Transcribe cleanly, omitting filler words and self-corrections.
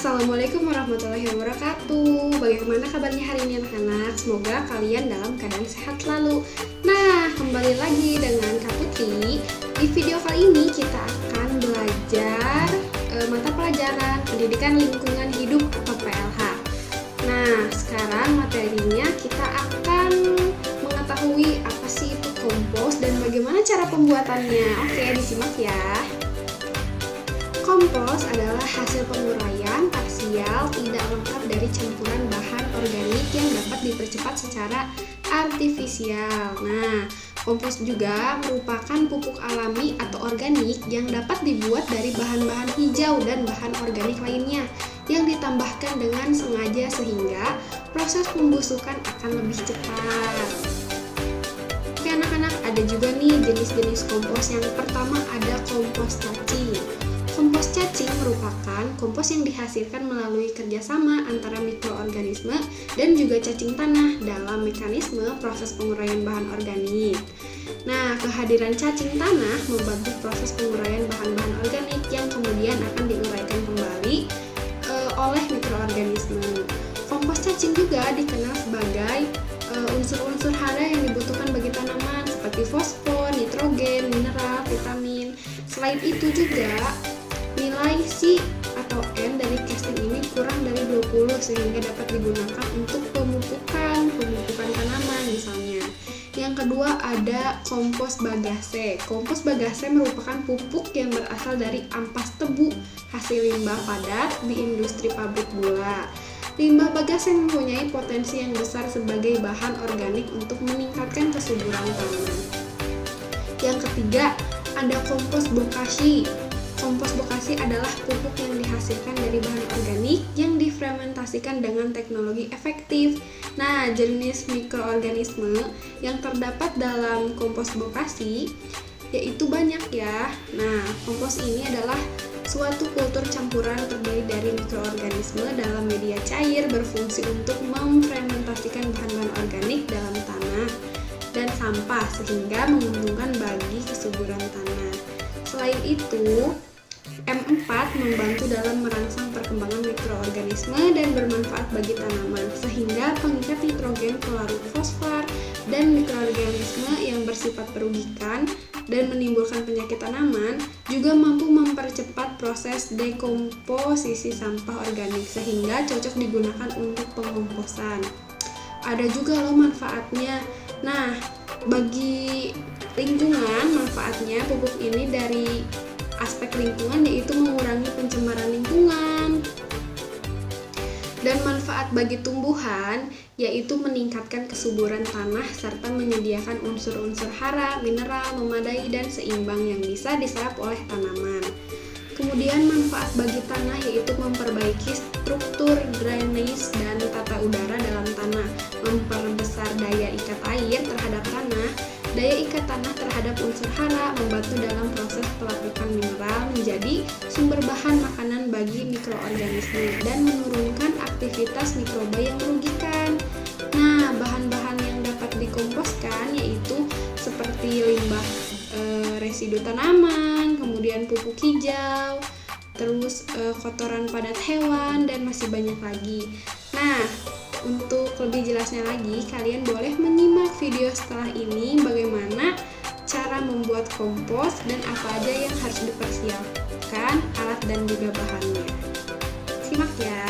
Assalamualaikum warahmatullahi wabarakatuh. Bagaimana kabarnya hari ini anak-anak? Semoga kalian dalam keadaan sehat selalu. Nah, kembali lagi dengan Kak Putri. Di video kali ini kita akan belajar mata pelajaran Pendidikan Lingkungan Hidup atau PLH. Nah, sekarang materinya kita akan mengetahui apa sih itu kompos dan bagaimana cara pembuatannya. Oke, disimak ya. Kompos adalah hasil penguraian parsial tidak lengkap dari campuran bahan organik yang dapat dipercepat secara artifisial. Nah, kompos juga merupakan pupuk alami atau organik yang dapat dibuat dari bahan-bahan hijau dan bahan organik lainnya yang ditambahkan dengan sengaja sehingga proses pembusukan akan lebih cepat. Oke anak-anak, ada juga nih jenis-jenis kompos. Yang pertama ada kompos cacing. Kompos cacing merupakan kompos yang dihasilkan melalui kerjasama antara mikroorganisme dan juga cacing tanah dalam mekanisme proses penguraian bahan organik. Nah, kehadiran cacing tanah membantu proses penguraian bahan-bahan organik yang kemudian akan diuraikan kembali oleh mikroorganisme. Kompos cacing juga dikenal sebagai unsur-unsur hara yang dibutuhkan bagi tanaman seperti fosfor, nitrogen, mineral, vitamin. Selain itu juga nilai C atau N dari casting ini kurang dari 20 sehingga dapat digunakan untuk pemupukan tanaman misalnya. Yang kedua ada kompos bagase. Kompos bagase merupakan pupuk yang berasal dari ampas tebu hasil limbah padat di industri pabrik gula. Limbah bagase mempunyai potensi yang besar sebagai bahan organik untuk meningkatkan kesuburan tanaman. Yang ketiga ada kompos bokashi. Kompos bokashi adalah pupuk yang dihasilkan dari bahan organik yang difermentasikan dengan teknologi efektif. Nah, jenis mikroorganisme yang terdapat dalam kompos bokashi yaitu banyak ya. Nah, kompos ini adalah suatu kultur campuran terdiri dari mikroorganisme dalam media cair berfungsi untuk memfermentasikan bahan-bahan organik dalam tanah dan sampah sehingga menguntungkan bagi kesuburan tanah. Selain itu, M4 membantu dalam merangsang perkembangan mikroorganisme dan bermanfaat bagi tanaman, sehingga pengikat nitrogen ke larut fosfor dan mikroorganisme yang bersifat merugikan dan menimbulkan penyakit tanaman juga mampu mempercepat proses dekomposisi sampah organik sehingga cocok digunakan untuk pengomposan. Ada juga loh manfaatnya. Nah, bagi lingkungan manfaatnya pupuk ini dari aspek lingkungan yaitu mengurangi pencemaran lingkungan, dan manfaat bagi tumbuhan yaitu meningkatkan kesuburan tanah serta menyediakan unsur-unsur hara, mineral memadai dan seimbang yang bisa diserap oleh tanaman. Kemudian manfaat bagi tanah yaitu memperbaiki struktur drainase dan tata udara dalam tanah, memperbesar daya ikat air terhadap tanah, daya ikat tanah terhadap unsur hara, membantu dalam proses pelapukan mineral menjadi sumber bahan makanan bagi mikroorganisme, dan menurunkan aktivitas mikroba yang merugikan. Nah, bahan-bahan yang dapat dikomposkan yaitu seperti limbah residu tanaman, kemudian pupuk hijau, terus kotoran padat hewan, dan masih banyak lagi. Nah, untuk lebih jelasnya lagi, kalian boleh menyimak video setelah ini bagaimana cara membuat kompos dan apa aja yang harus dipersiapkan, alat dan juga bahannya. Simak ya.